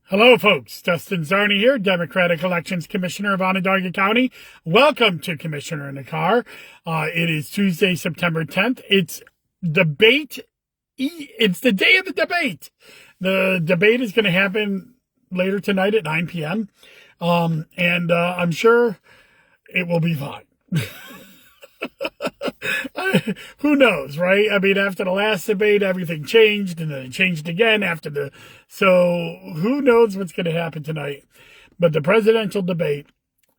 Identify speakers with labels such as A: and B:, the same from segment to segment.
A: Hello, folks. Dustin Zarni here, Democratic Elections Commissioner of Onondaga County. Welcome to Commissioner in the Car. It is Tuesday, September 10th. It's debate. It's the day of the debate. The debate is going to happen later tonight at 9 p.m. And I'm sure it will be fine. Who knows, right? I mean, after the last debate, everything changed, and then it changed again so who knows what's going to happen tonight? But the presidential debate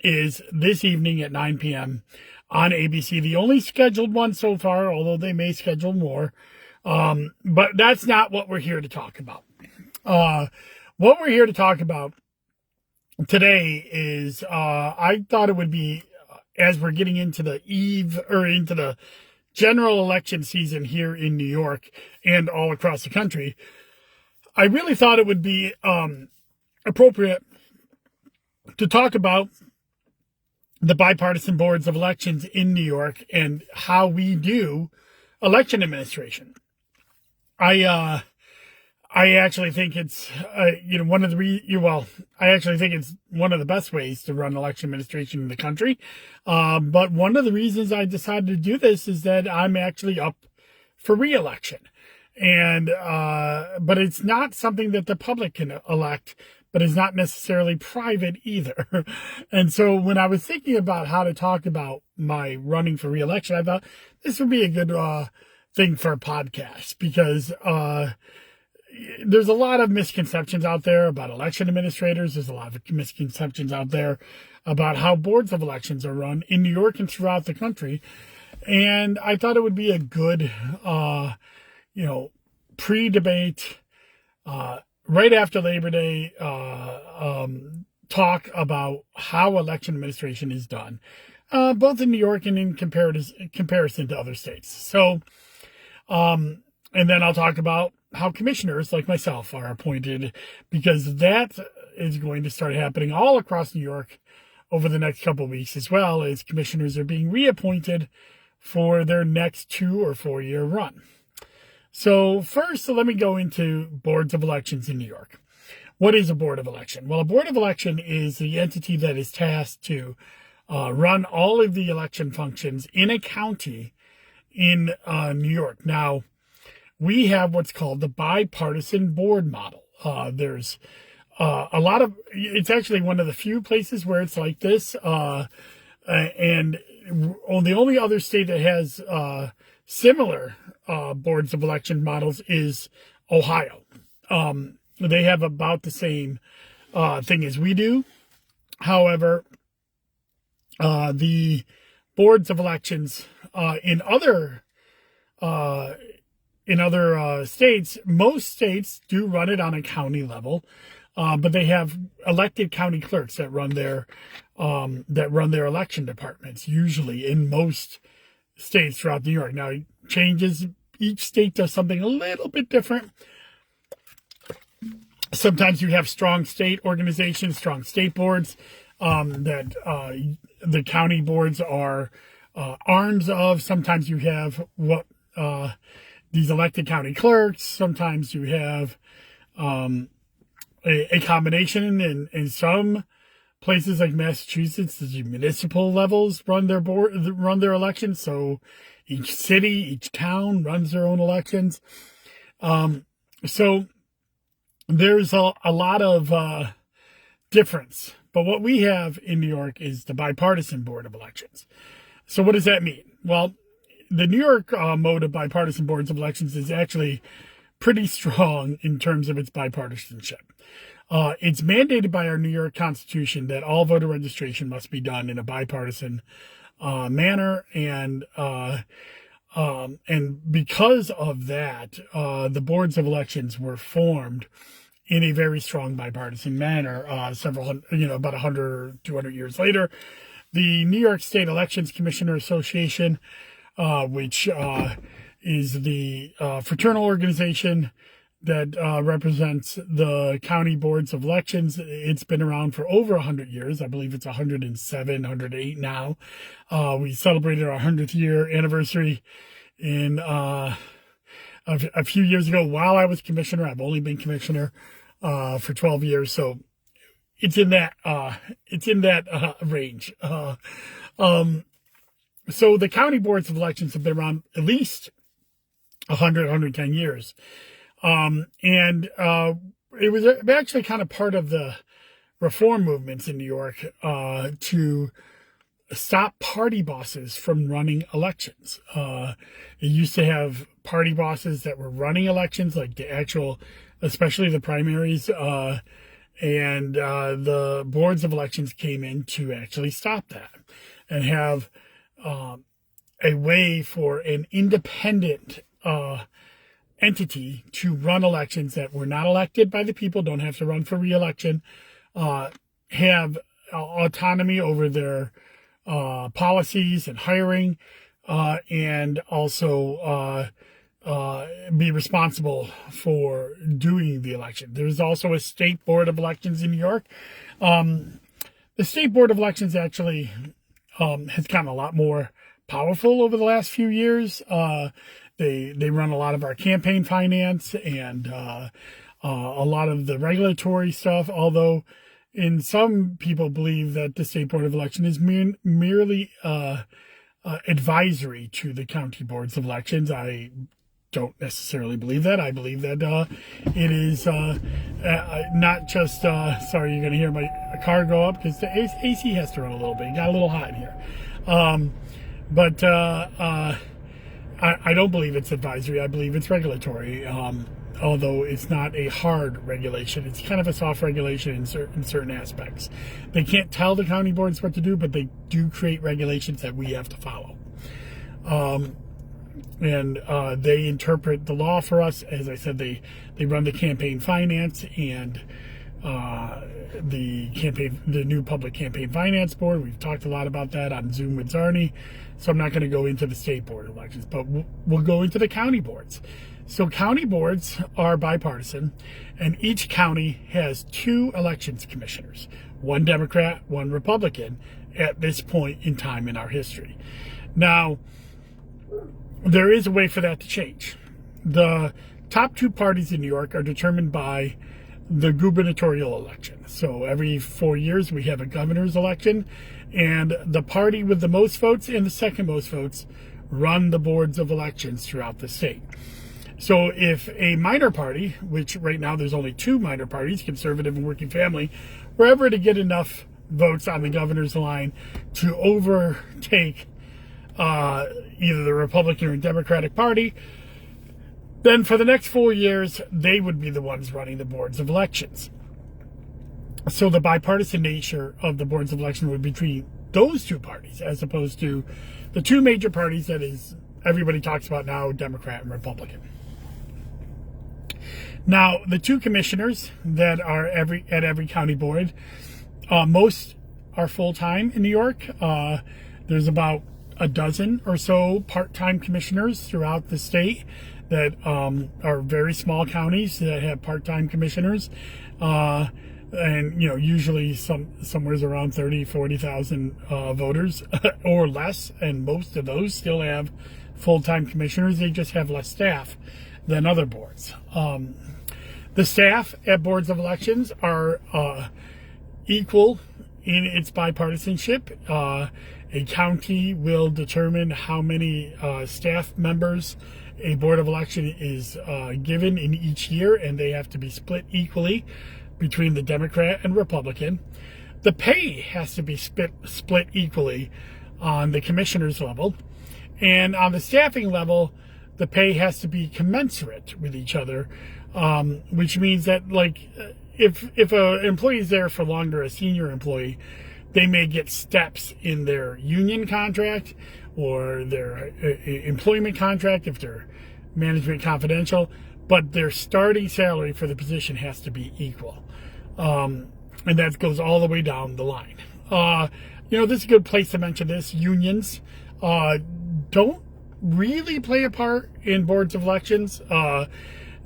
A: is this evening at 9 p.m. on ABC, the only scheduled one so far, although they may schedule more. But that's not what we're here to talk about. What we're here to talk about today is, I thought it would be, as we're getting into the into the general election season here in New York and all across the country, I really thought it would be appropriate to talk about the bipartisan boards of elections in New York and how we do election administration. I actually think it's, I actually think it's one of the best ways to run election administration in the country. But one of the reasons I decided to do this is that I'm actually up for re-election. And, but it's not something that the public can elect, but it's not necessarily private either. And so when I was thinking about how to talk about my running for re-election, I thought this would be a good, thing for a podcast because, there's a lot of misconceptions out there about election administrators. There's a lot of misconceptions out there about how boards of elections are run in New York and throughout the country. And I thought it would be a good, pre-debate, right after Labor Day, talk about how election administration is done, both in New York and in comparison to other states. So, and then I'll talk about how commissioners like myself are appointed, because that is going to start happening all across New York over the next couple of weeks, as well as commissioners are being reappointed for their next 2 or 4 year run. So first, let me go into boards of elections in New York. What is a board of election? Well, a board of election is the entity that is tasked to run all of the election functions in a county in New York. Now, we have what's called the bipartisan board model. There's a lot of, it's actually one of the few places where it's like this. And the only other state that has similar boards of election models is Ohio. They have about the same thing as we do. However, the boards of elections in other states, most states do run it on a county level, but they have elected county clerks that run their election departments, usually in most states throughout New York. Now, it changes. Each state does something a little bit different. Sometimes you have strong state organizations, strong state boards, that the county boards are arms of. Sometimes you have these elected county clerks. Sometimes you have a combination. In some places like Massachusetts, the municipal levels run their elections. So each city, each town runs their own elections. So there's a lot of difference. But what we have in New York is the bipartisan board of elections. So what does that mean? Well, the New York mode of bipartisan boards of elections is actually pretty strong in terms of its bipartisanship. It's mandated by our New York Constitution that all voter registration must be done in a bipartisan manner, and because of that, the boards of elections were formed in a very strong bipartisan manner. About 100, 200 years later, the New York State Elections Commissioner Association, which is the fraternal organization that represents the county boards of elections. It's been around for over 100 years. I believe it's 107, 108 now. We celebrated our 100th year anniversary in a few years ago while I was commissioner. I've only been commissioner for 12 years. So it's in that range. So the county boards of elections have been around at least 100, 110 years. And it was actually kind of part of the reform movements in New York to stop party bosses from running elections. It used to have party bosses that were running elections, like the actual, especially the primaries, and the boards of elections came in to actually stop that and have a way for an independent entity to run elections that were not elected by the people, don't have to run for re-election, have autonomy over their policies and hiring, and also be responsible for doing the election. There's also a state board of elections in New York. The state board of elections actually has gotten a lot more powerful over the last few years. They run a lot of our campaign finance and a lot of the regulatory stuff, although in some people believe that the state board of election is merely advisory to the county boards of elections. I don't necessarily believe that. I believe that it is not just, sorry, you're going to hear my car go up because the AC has to run a little bit. It got a little hot in here. But I don't believe it's advisory. I believe it's regulatory, although it's not a hard regulation. It's kind of a soft regulation in certain aspects. They can't tell the county boards what to do, but they do create regulations that we have to follow. And they interpret the law for us. As I said, they run the campaign finance and the new public campaign finance board. We've talked a lot about that on Zoom with Zarni, so I'm not going to go into the state board elections, but we'll go into the county boards. So county boards are bipartisan, and each county has 2 elections commissioners, one Democrat, one Republican, at this point in time in our history. Now, there is a way for that to change. The top 2 parties in New York are determined by the gubernatorial election. So every 4 years we have a governor's election, and the party with the most votes and the second most votes run the boards of elections throughout the state. So if a minor party, which right now there's only 2 minor parties, conservative and working family, were ever to get enough votes on the governor's line to overtake either the Republican or Democratic Party, then for the next 4 years, they would be the ones running the boards of elections. So the bipartisan nature of the boards of election would be between those 2 parties, as opposed to the 2 major parties that is everybody talks about now, Democrat and Republican. Now, the 2 commissioners that are at every county board, most are full-time in New York. There's about a dozen or so part-time commissioners throughout the state that are very small counties that have part-time commissioners. And, usually somewhere around 30, 40,000 voters or less. And most of those still have full-time commissioners. They just have less staff than other boards. The staff at boards of elections are equal in its bipartisanship. A county will determine how many staff members a board of election is given in each year, and they have to be split equally between the Democrat and Republican. The pay has to be split equally on the commissioner's level, and on the staffing level, the pay has to be commensurate with each other, which means that, like, if an employee is there for longer, a senior employee, they may get steps in their union contract or their employment contract if they're management confidential, but their starting salary for the position has to be equal. And that goes all the way down the line. This is a good place to mention this. Unions don't really play a part in boards of elections.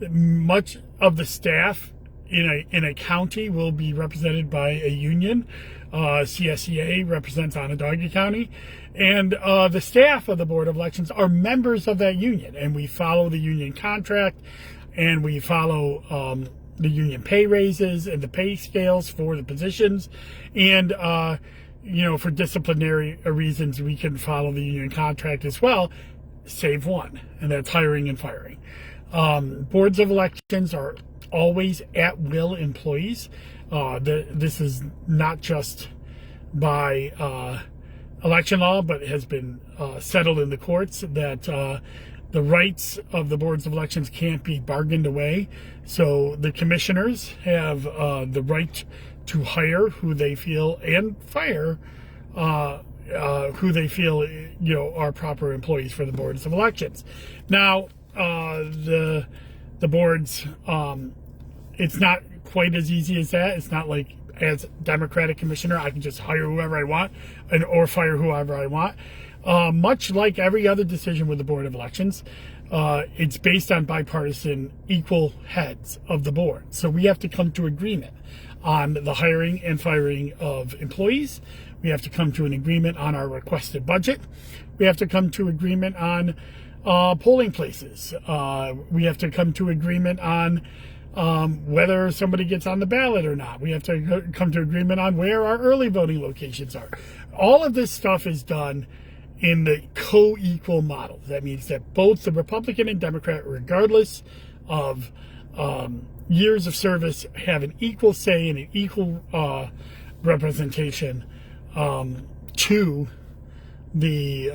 A: Much of the staff in a county will be represented by a union. CSEA represents Onondaga County, and the staff of the Board of Elections are members of that union, and we follow the union contract, and we follow the union pay raises and the pay scales for the positions, and for disciplinary reasons, we can follow the union contract as well, save one, and that's hiring and firing. Boards of elections are always at-will employees. This is not just by election law, but has been settled in the courts that the rights of the boards of elections can't be bargained away. So the commissioners have the right to hire who they feel and fire who they feel are proper employees for the boards of elections. Now the boards, it's not quite as easy as that. It's not like as Democratic commissioner I can just hire whoever I want or fire whoever I want. Much like every other decision with the Board of Elections, it's based on bipartisan equal heads of the board. So we have to come to agreement on the hiring and firing of employees. We have to come to an agreement on our requested budget. We have to come to agreement on polling places. We have to come to agreement on whether somebody gets on the ballot or not. We have to come to agreement on where our early voting locations are. All of this stuff is done in the co-equal model. That means that both the Republican and Democrat, regardless of years of service, have an equal say and an equal representation to the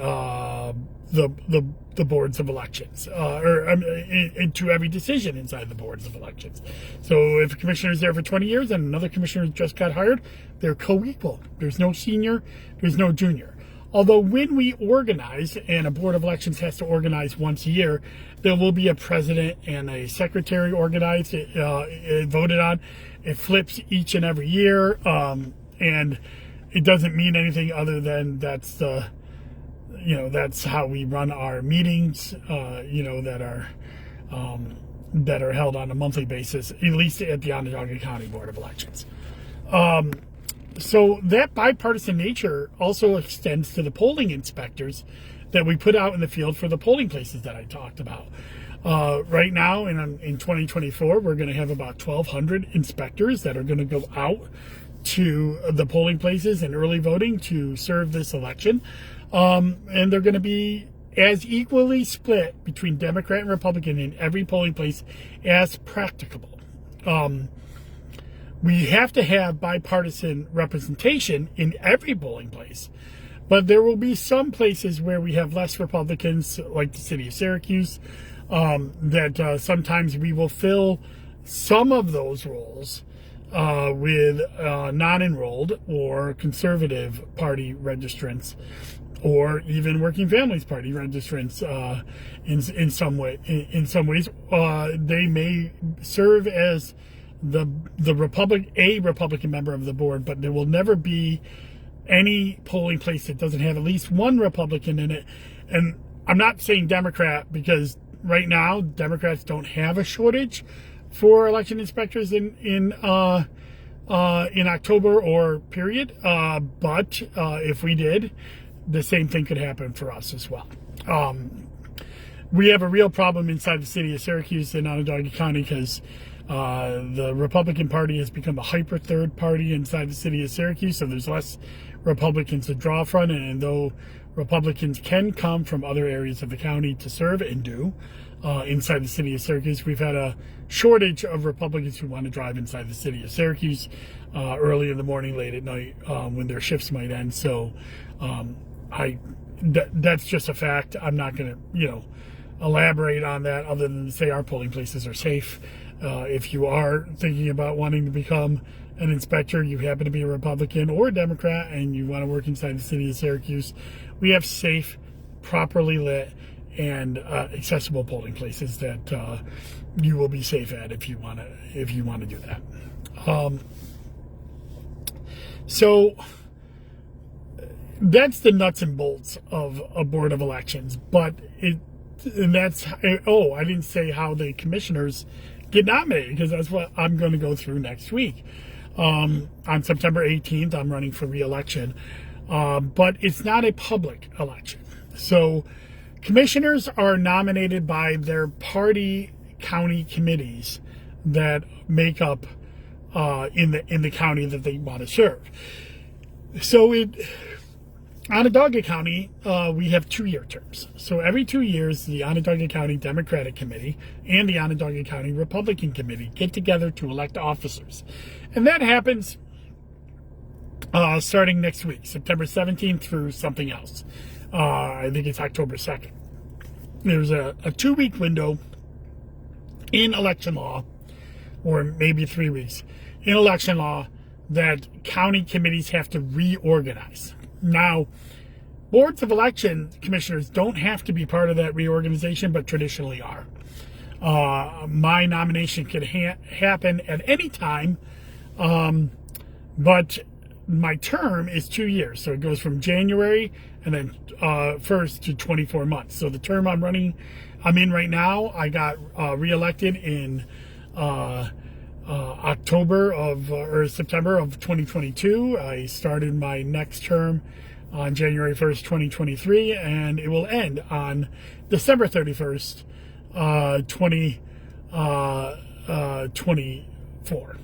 A: boards of elections, to every decision inside the boards of elections. So if a commissioner is there for 20 years and another commissioner just got hired, they're co-equal. There's no senior, there's no junior. Although when we organize, and a board of elections has to organize once a year, there will be a president and a secretary organized, voted on. It flips each and every year, and it doesn't mean anything other than that's how we run our meetings, that are held on a monthly basis, at least at the Onondaga County Board of Elections. So that bipartisan nature also extends to the polling inspectors that we put out in the field for the polling places that I talked about. Right now, in 2024, we're going to have about 1,200 inspectors that are going to go out to the polling places and early voting to serve this election. And they're going to be as equally split between Democrat and Republican in every polling place as practicable. We have to have bipartisan representation in every polling place, but there will be some places where we have less Republicans, like the city of Syracuse, that sometimes we will fill some of those roles with non-enrolled or conservative party registrants, or even Working Families Party registrants. In some ways, they may serve as a Republican member of the board, but there will never be any polling place that doesn't have at least one Republican in it. And I'm not saying Democrat, because right now Democrats don't have a shortage for election inspectors in October or period. But if we did, the same thing could happen for us as well. We have a real problem inside the city of Syracuse in Onondaga County because the Republican Party has become a hyper third party inside the city of Syracuse, so there's less Republicans to draw from, and though Republicans can come from other areas of the county to serve and do inside the city of Syracuse, we've had a shortage of Republicans who want to drive inside the city of Syracuse early in the morning, late at night, when their shifts might end. So that's just a fact. I'm not going to, elaborate on that other than to say our polling places are safe. If you are thinking about wanting to become an inspector, you happen to be a Republican or a Democrat, and you want to work inside the city of Syracuse, we have safe, properly lit, and accessible polling places that you will be safe at if you want to do that. So that's the nuts and bolts of a board of elections. But I didn't say how the commissioners get nominated, because that's what I'm going to go through next week. On September 18th, I'm running for re-election, but it's not a public election. So commissioners are nominated by their party county committees that make up in the county that they want to serve. So in Onondaga County, we have 2-year terms. So every 2 years, the Onondaga County Democratic Committee and the Onondaga County Republican Committee get together to elect officers. And that happens starting next week, September 17th through something else. I think it's October 2nd. There's a 2-week window in election law, or maybe 3 weeks, in election law that county committees have to reorganize. Now, boards of election commissioners don't have to be part of that reorganization, but traditionally are. My nomination could happen at any time, but my term is 2 years. So it goes from January and then 1st to 24 months. So the term I'm in right now, I got reelected in September of 2022. I started my next term on January 1st, 2023, and it will end on December 31st, 2024.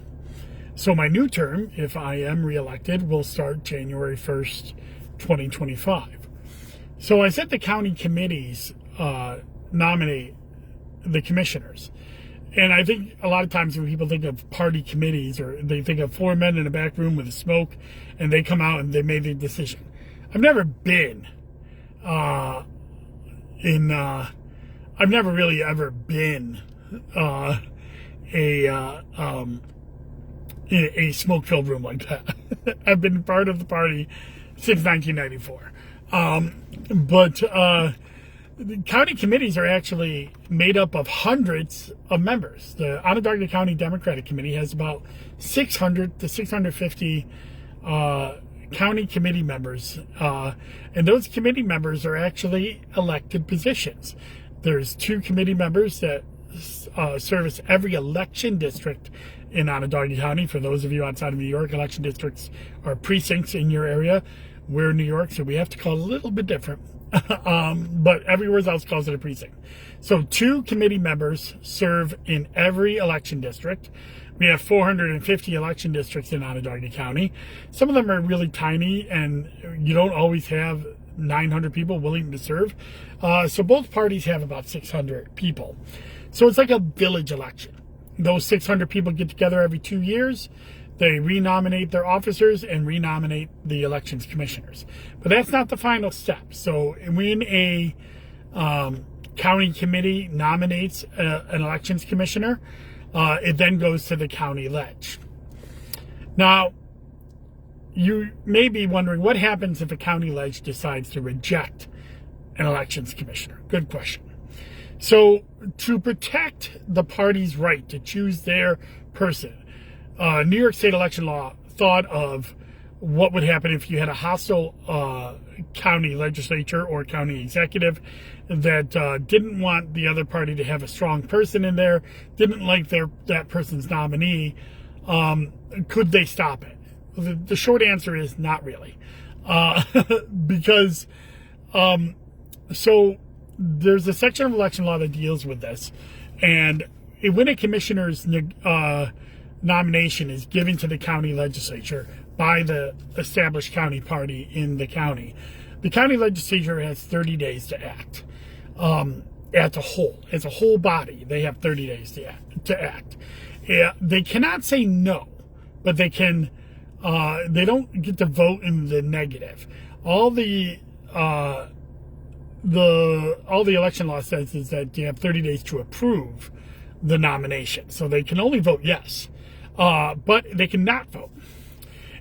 A: So my new term, if I am reelected, will start January 1st, 2025. So I said the county committees nominate the commissioners. And I think a lot of times when people think of party committees, or they think of 4 men in a back room with a smoke, and they come out and they made the decision. I've never been I've never really ever been in a smoke-filled room like that. I've been part of the party since 1994. The county committees are actually made up of hundreds of members. The Onondaga County Democratic Committee has about 600 to 650 county committee members. And those committee members are actually elected positions. There's 2 committee members that service every election district in Onondaga County. For those of you outside of New York, election districts are precincts in your area. We're in New York, so we have to call it a little bit different. But everywhere else calls it a precinct. So 2 committee members serve in every election district. We have 450 election districts in Onondaga County. Some of them are really tiny, and you don't always have 900 people willing to serve. So both parties have about 600 people. So it's like a village election. Those 600 people get together every 2 years. They renominate their officers and renominate the elections commissioners. But that's not the final step. So when a county committee nominates an elections commissioner, it then goes to the county ledge. Now, you may be wondering, what happens if a county ledge decides to reject an elections commissioner? Good question. So to protect the party's right to choose their person, New York State election law thought of what would happen if you had a hostile county legislature or county executive that didn't want the other party to have a strong person in there, didn't like that person's nominee. Could they stop it? The short answer is not really. Because so there's a section of election law that deals with this. And when a commissioner's nomination is given to the county legislature by the established county party in the county legislature has 30 days to act. As a whole body, they have 30 days to act. Yeah, they cannot say no, but they can. They don't get to vote in the negative. All the election law says is that you have 30 days to approve the nomination. So they can only vote yes, but they cannot vote.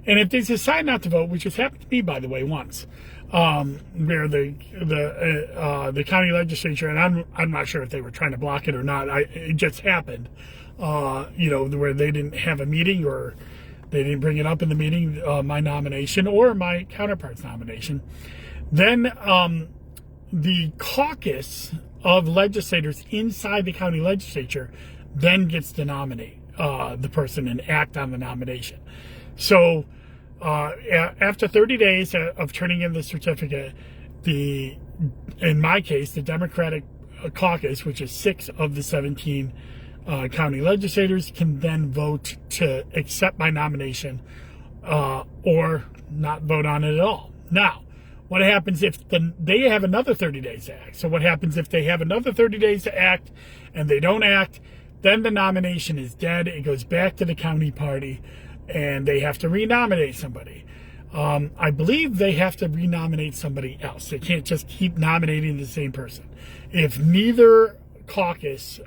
A: And if they decide not to vote, which has happened to me, by the way, once, where the county legislature, and I'm not sure if they were trying to block it or not. It just happened, where they didn't have a meeting or they didn't bring it up in the meeting, my nomination or my counterpart's nomination. Then the caucus of legislators inside the county legislature then gets to nominate the person and act on the nomination. So after 30 days of turning in the certificate, in my case, the Democratic caucus, which is 6 of the 17 County legislators can then vote to accept my nomination or not vote on it at all. Now, what happens if they have another 30 days to act? So what happens if they have another 30 days to act and they don't act? Then the nomination is dead. It goes back to the county party and they have to renominate somebody. I believe they have to renominate somebody else. They can't just keep nominating the same person. If neither caucus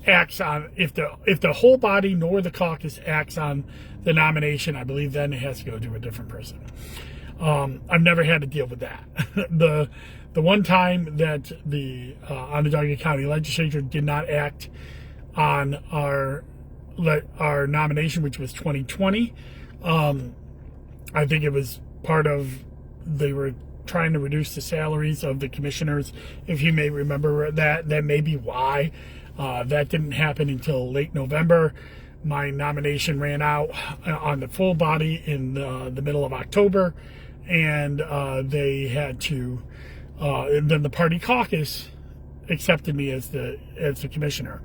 A: acts on, if the whole body nor the caucus acts on the nomination, I believe then it has to go to a different person. I've never had to deal with that. The one time that the Onondaga County Legislature did not act on our nomination, which was 2020, I think it was part of, they were trying to reduce the salaries of the commissioners. If you may remember that may be why. That didn't happen until late November. My nomination ran out on the full body in the middle of October, and they had to, and then the party caucus accepted me as the commissioner.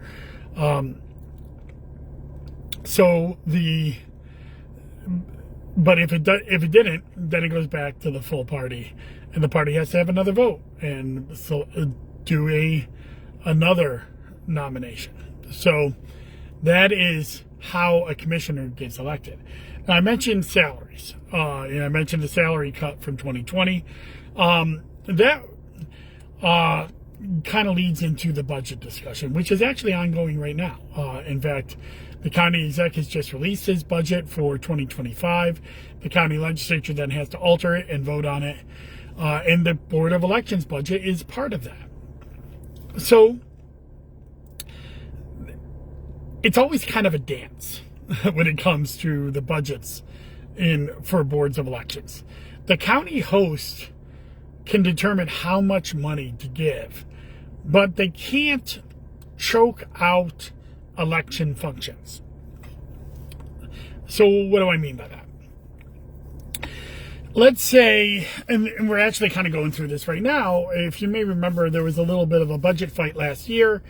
A: But if it didn't, then it goes back to the full party, and the party has to have another vote and so do another nomination. So that is how a commissioner gets elected. Now, I mentioned salaries, and I mentioned the salary cut from 2020. That kind of leads into the budget discussion, which is actually ongoing right now. In fact, the county exec has just released his budget for 2025. The county legislature then has to alter it and vote on it. And the Board of Elections budget is part of that. So it's always kind of a dance when it comes to the budgets for boards of elections. The county host can determine how much money to give, but they can't choke out election functions. So what do I mean by that? Let's say, and we're actually kind of going through this right now. If you may remember, there was a little bit of a budget fight last year.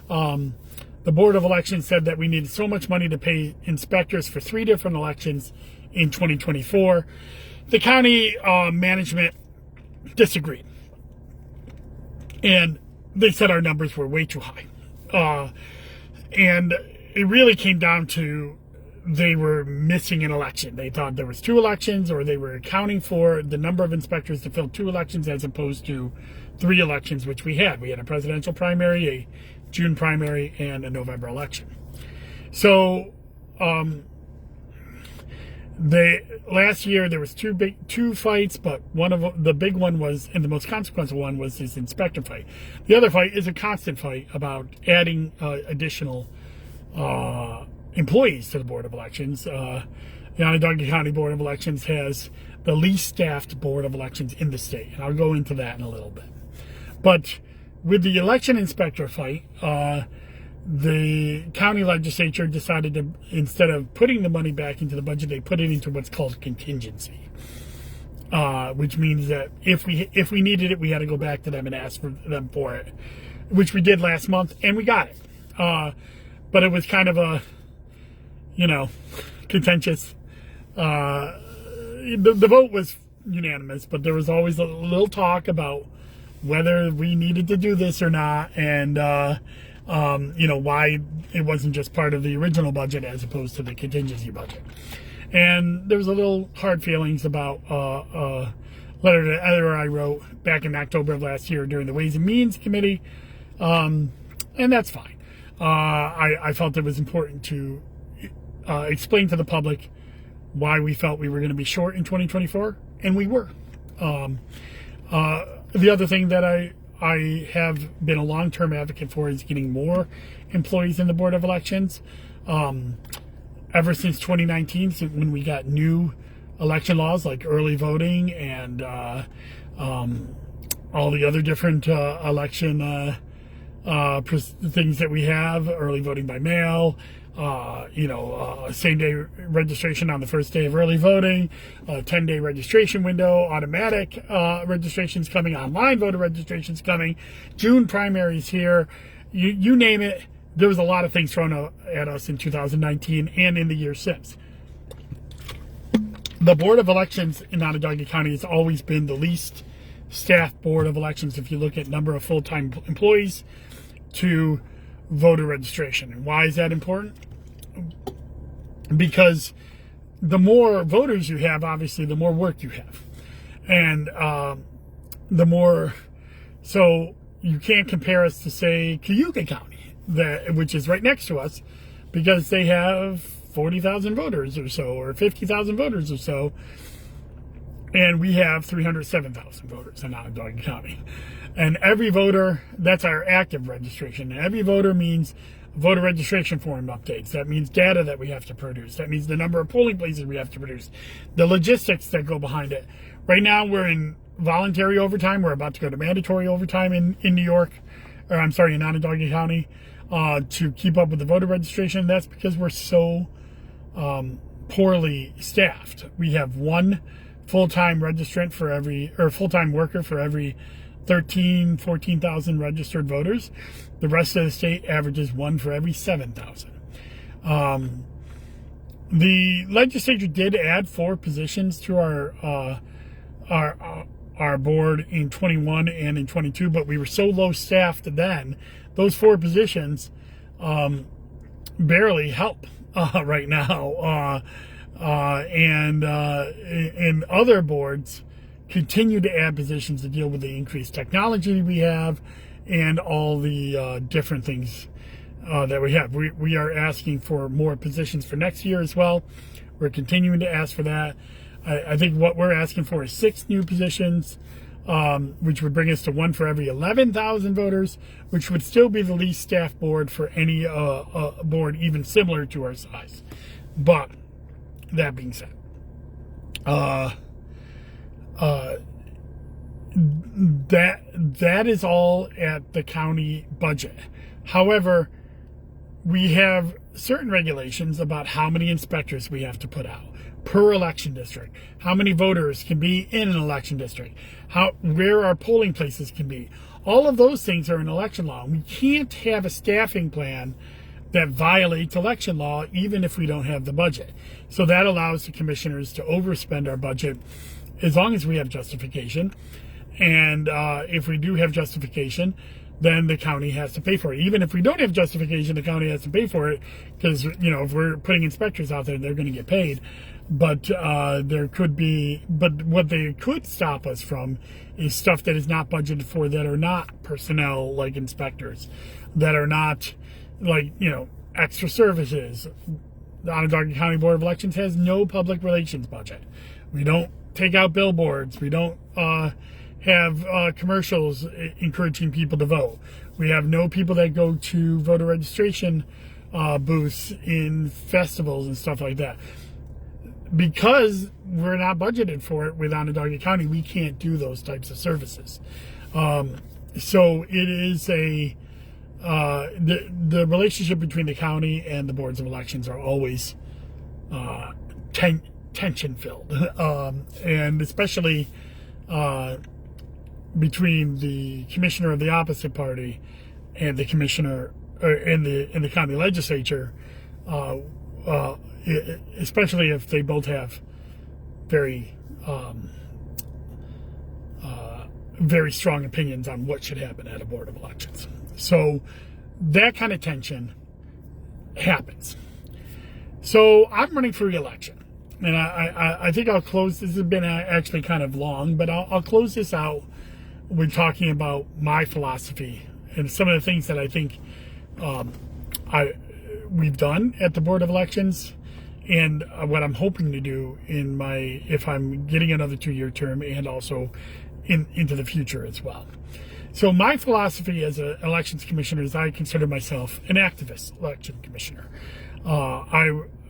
A: The Board of Elections said that we needed so much money to pay inspectors for 3 different elections in 2024. The county management disagreed, and they said our numbers were way too high. And it really came down to they were missing an election. They thought there was 2 elections, or they were accounting for the number of inspectors to fill 2 elections as opposed to 3 elections, which we had. We had a presidential primary, a June primary, and a November election. So last year there was two fights, but one of the big one was, and the most consequential one, was this inspector fight. The other fight is a constant fight about adding additional employees to the Board of Elections. The Onondaga County Board of Elections has the least staffed Board of Elections in the state, and I'll go into that in a little bit. But with the election inspector fight, the county legislature decided to, instead of putting the money back into the budget, they put it into what's called contingency, which means that if we needed it, we had to go back to them and ask for them for it, which we did last month, and we got it. But it was kind of a, contentious. The vote was unanimous, but there was always a little talk about whether we needed to do this or not, and why it wasn't just part of the original budget as opposed to the contingency budget. And there was a little hard feelings about a letter that I wrote back in October of last year during the Ways and Means Committee, and that's fine. I felt it was important to explain to the public why we felt we were going to be short in 2024, and we were. The other thing that I have been a long-term advocate for is getting more employees in the Board of Elections. Ever since 2019, when we got new election laws like early voting and all the other different election things that we have, early voting by mail, same-day registration on the first day of early voting, 10-day registration window, automatic registrations coming, online voter registrations coming, June primaries here, you name it, there was a lot of things thrown at us in 2019 and in the years since. The Board of Elections in Onondaga County has always been the least staffed Board of Elections if you look at number of full-time employees to voter registration. And why is that important? Because the more voters you have, obviously, the more work you have. And the more, so you can't compare us to, say, Cayuga County, which is right next to us, because they have 40,000 voters or so, or 50,000 voters or so, and we have 307,000 voters in Onondaga County. And every voter, that's our active registration. And every voter means voter registration form updates. That means data that we have to produce. That means the number of polling places we have to produce. The logistics that go behind it. Right now, we're in voluntary overtime. We're about to go to mandatory overtime in New York, or I'm sorry, in Onondaga County, to keep up with the voter registration. That's because we're so poorly staffed. We have one full-time registrant for every, or full-time worker for every 14,000 registered voters. The rest of the state averages one for every 7,000. The legislature did add 4 positions to our board in 21 and in 22, but we were so low staffed then, those 4 positions barely help right now. And other boards continue to add positions to deal with the increased technology we have and all the different things that we have. We are asking for more positions for next year as well. We're continuing to ask for that. I think what we're asking for is 6 new positions, which would bring us to 1 for every 11,000 voters, which would still be the least staffed board for any board even similar to our size. But that being said, that is all at the county budget. However, we have certain regulations about how many inspectors we have to put out per election district, how many voters can be in an election district, where our polling places can be. All of those things are in election law. We can't have a staffing plan that violates election law, even if we don't have the budget. So that allows the commissioners to overspend our budget as long as we have justification. And if we do have justification, then the county has to pay for it. Even if we don't have justification, the county has to pay for it because, if we're putting inspectors out there, they're going to get paid. But what they could stop us from is stuff that is not budgeted for, that are not personnel like inspectors, that are not like, extra services. The Onondaga County Board of Elections has no public relations budget. We don't take out billboards. We don't have commercials encouraging people to vote. We have no people that go to voter registration booths in festivals and stuff like that. Because we're not budgeted for it with Onondaga County, we can't do those types of services. So it is the relationship between the county and the boards of elections are always tension filled, and especially between the commissioner of the opposite party and the commissioner in the county legislature, especially if they both have very strong opinions on what should happen at a board of elections. So that kind of tension happens. So I'm running for re-election, and I think I'll close. This has been actually kind of long, but I'll close this out with talking about my philosophy and some of the things that I think we've done at the Board of Elections, and what I'm hoping to do if I'm getting another 2-year term, and also into the future as well. So my philosophy as an elections commissioner is I consider myself an activist election commissioner.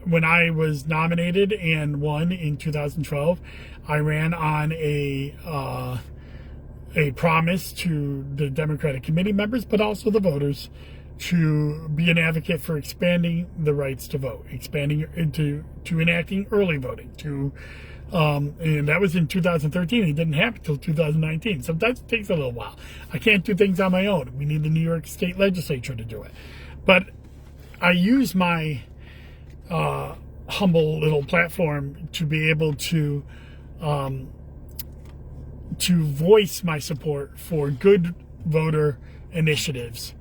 A: When I was nominated and won in 2012, I ran on a promise to the Democratic Committee members, but also the voters, to be an advocate for expanding the rights to vote, expanding to enacting early voting, and that was in 2013. It didn't happen until 2019. Sometimes it takes a little while. I can't do things on my own. We need the New York State Legislature to do it. But I use my humble little platform to be able to voice my support for good voter initiatives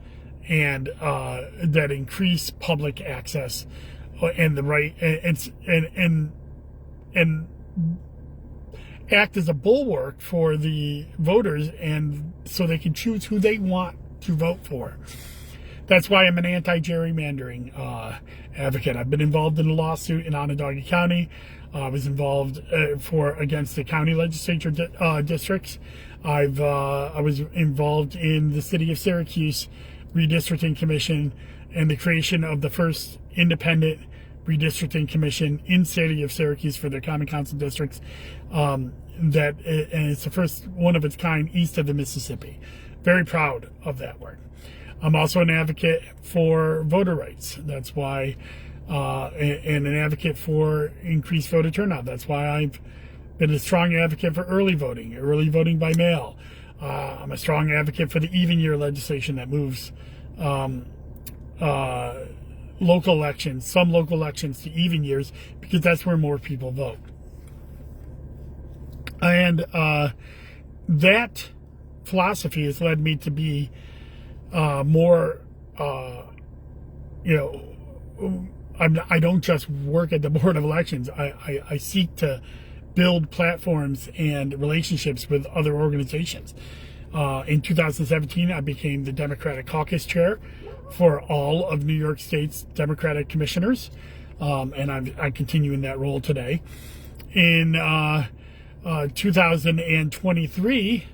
A: and that increase public access and the right and act as a bulwark for the voters, and so they can choose who they want to vote for. That's why I'm an anti-gerrymandering advocate. I've been involved in a lawsuit in Onondaga County. I was involved against the county legislature districts. I was involved in the city of Syracuse redistricting commission and the creation of the first independent redistricting commission in city of Syracuse for their common council districts. And it's the first one of its kind east of the Mississippi. Very proud of that work. I'm also an advocate for voter rights. That's why, and an advocate for increased voter turnout. That's why I've been a strong advocate for early voting by mail. I'm a strong advocate for the even year legislation that moves local elections, some local elections, to even years, because that's where more people vote. And that philosophy has led me to be more, I don't just work at the Board of Elections. I seek to build platforms and relationships with other organizations. In 2017, I became the Democratic Caucus Chair for all of New York State's Democratic commissioners, and I continue in that role today. In 2023,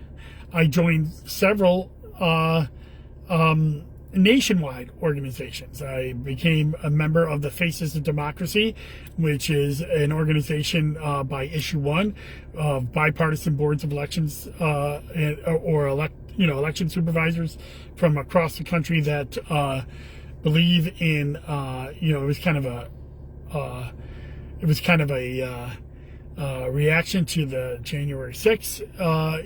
A: I joined several nationwide organizations. I became a member of the Faces of Democracy, which is an organization by Issue 1 of bipartisan boards of elections election supervisors from across the country that believe in it was kind of a reaction to the January 6th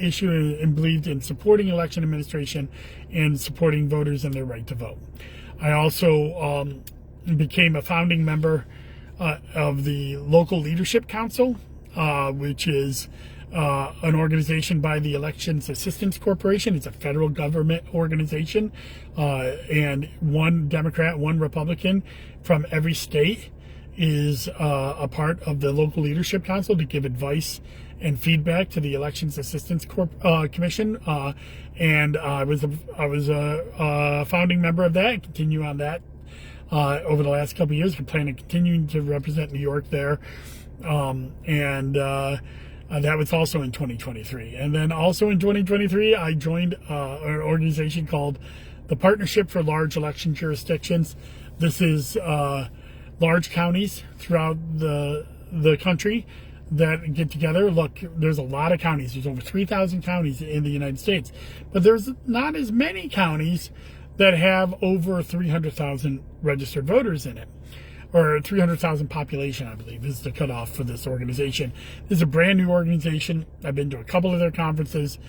A: issue, and believed in supporting election administration and supporting voters and their right to vote. I also became a founding member of the Local Leadership Council, which is an organization by the Elections Assistance Corporation. It's a federal government organization, and one Democrat, one Republican from every state is a part of the Local Leadership Council to give advice and feedback to the Elections Assistance Commission. And I was a founding member of that and continue on that over the last couple of years. I plan on continuing to represent New York there. That was also in 2023. And then also in 2023, I joined an organization called the Partnership for Large Election Jurisdictions. This is large counties throughout the country that get together. Look, there's a lot of counties. There's over 3,000 counties in the United States. But there's not as many counties that have over 300,000 registered voters in it. Or 300,000 population, I believe, is the cutoff for this organization. This is a brand new organization. I've been to a couple of their conferences.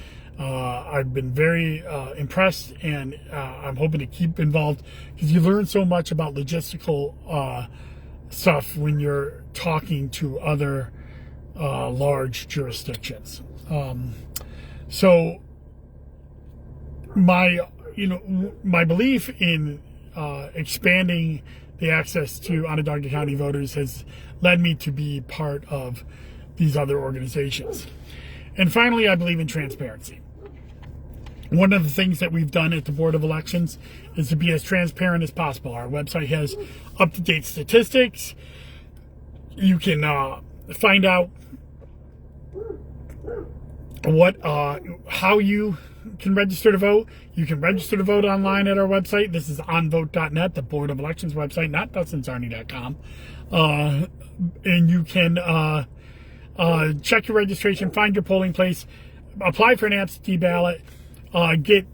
A: I've been very impressed, and I'm hoping to keep involved because you learn so much about logistical stuff when you're talking to other large jurisdictions. So my belief in expanding the access to Onondaga County voters has led me to be part of these other organizations. And finally, I believe in transparency. One of the things that we've done at the Board of Elections is to be as transparent as possible. Our website has up-to-date statistics. You can find out how you can register to vote. You can register to vote online at our website. This is onvote.net, the Board of Elections website, not DustinZarny.com. And you can check your registration, find your polling place, apply for an absentee ballot, get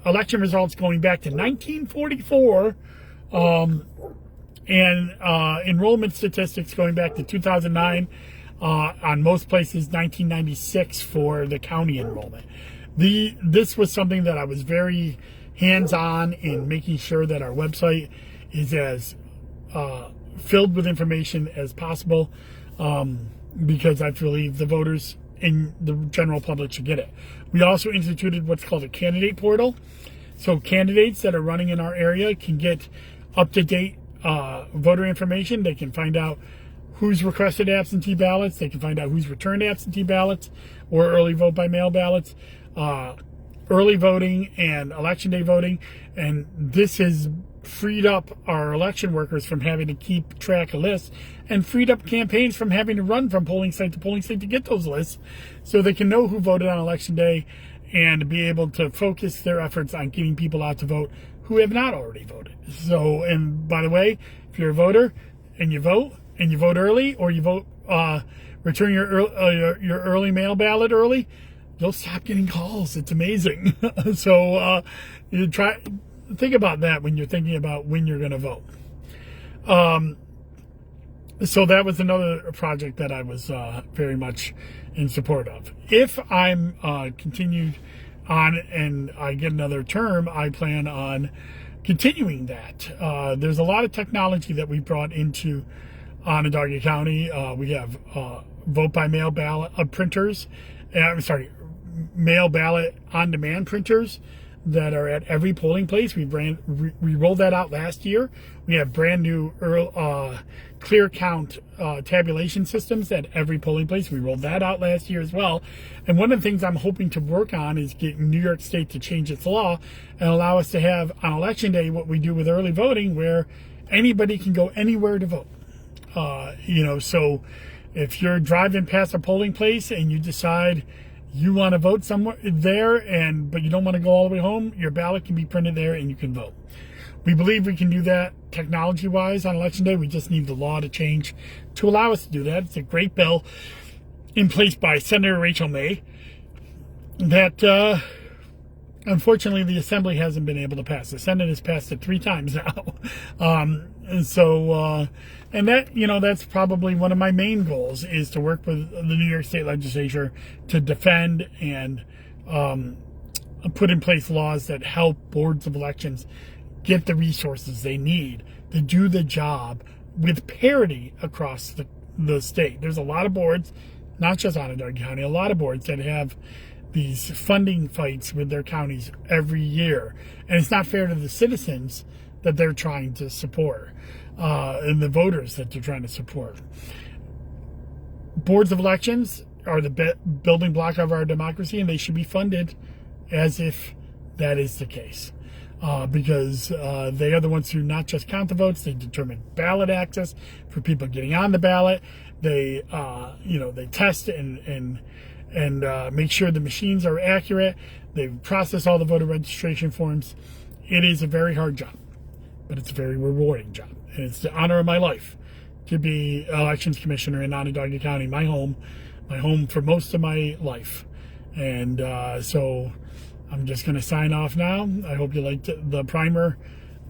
A: election results going back to 1944, and enrollment statistics going back to 2009, on most places 1996 for the county enrollment. This was something that I was very hands-on in making sure that our website is as filled with information as possible, because I believe the voters and the general public should get it. We also instituted what's called a candidate portal. So candidates that are running in our area can get up-to-date voter information. They can find out who's requested absentee ballots. They can find out who's returned absentee ballots or early vote by mail ballots, early voting and election day voting. And this has freed up our election workers from having to keep track of lists, and freed up campaigns from having to run from polling site to polling site to get those lists, so they can know who voted on election day and be able to focus their efforts on getting people out to vote who have not already voted. So, and by the way, if you're a voter and you vote early, or you vote, return your early mail ballot early, you'll stop getting calls. It's amazing. So you think about that when you're thinking about when you're going to vote. So that was another project that I was very much in support of. If I'm continued on and I get another term, I plan on continuing that. There's a lot of technology that we brought into Onondaga County. We have vote by mail ballot printers. Mail ballot on demand printers that are at every polling place. We rolled that out last year. We have brand new clear count tabulation systems at every polling place. We rolled that out last year as well. And one of the things I'm hoping to work on is getting New York State to change its law and allow us to have on election day what we do with early voting, where anybody can go anywhere to vote. So if you're driving past a polling place and you decide you want to vote somewhere there, but you don't want to go all the way home, your ballot can be printed there and you can vote. We believe we can do that technology-wise on election day. We just need the law to change to allow us to do that. It's a great bill in place by Senator Rachel May that unfortunately the Assembly hasn't been able to pass. The Senate has passed it 3 times now. That's probably one of my main goals, is to work with the New York State Legislature to defend and put in place laws that help boards of elections get the resources they need to do the job with parity across the state. There's a lot of boards, not just Onondaga County, a lot of boards that have these funding fights with their counties every year. And it's not fair to the citizens that they're trying to support, and the voters that they're trying to support. Boards of elections are the building block of our democracy, and they should be funded as if that is the case. Because they are the ones who not just count the votes, they determine ballot access for people getting on the ballot. They test and make sure the machines are accurate. They process all the voter registration forms. It is a very hard job, but it's a very rewarding job. And it's the honor of my life to be elections commissioner in Onondaga County, my home for most of my life. And so I'm just going to sign off now. I hope you liked the primer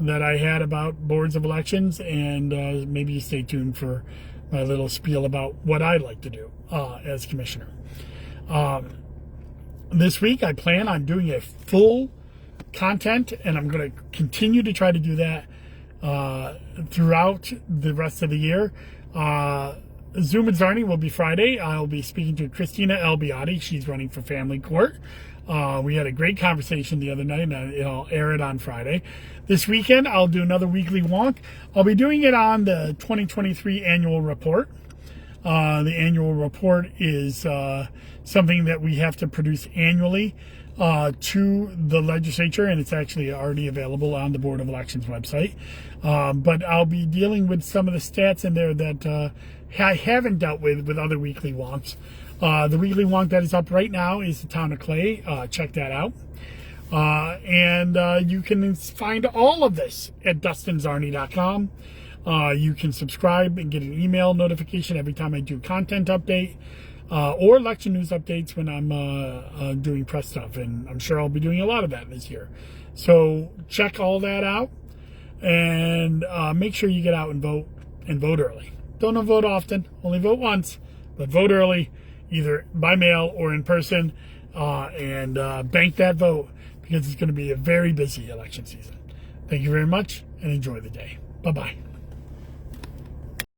A: that I had about boards of elections, and maybe you stay tuned for my little spiel about what I'd like to do as commissioner. This week I plan on doing a full content, and I'm going to continue to try to do that throughout the rest of the year. Zoom and Zarni will be Friday. I'll be speaking to Christina Albiati. She's running for family court. We had a great conversation the other night, and I'll air it on Friday. This weekend, I'll do another weekly wonk. I'll be doing it on the 2023 annual report. The annual report is something that we have to produce annually to the legislature, and it's actually already available on the Board of Elections website. But I'll be dealing with some of the stats in there that I haven't dealt with other weekly wonks. The weekly wonk that is up right now is the Town of Clay. Check that out. And you can find all of this at dustinzarni.com. You can subscribe and get an email notification every time I do content update or election news updates when I'm doing press stuff. And I'm sure I'll be doing a lot of that this year. So check all that out, and make sure you get out and vote early. Don't vote often, only vote once, but vote early, either by mail or in person, and bank that vote, because it's going to be a very busy election season. Thank you very much, and enjoy the day. Bye-bye.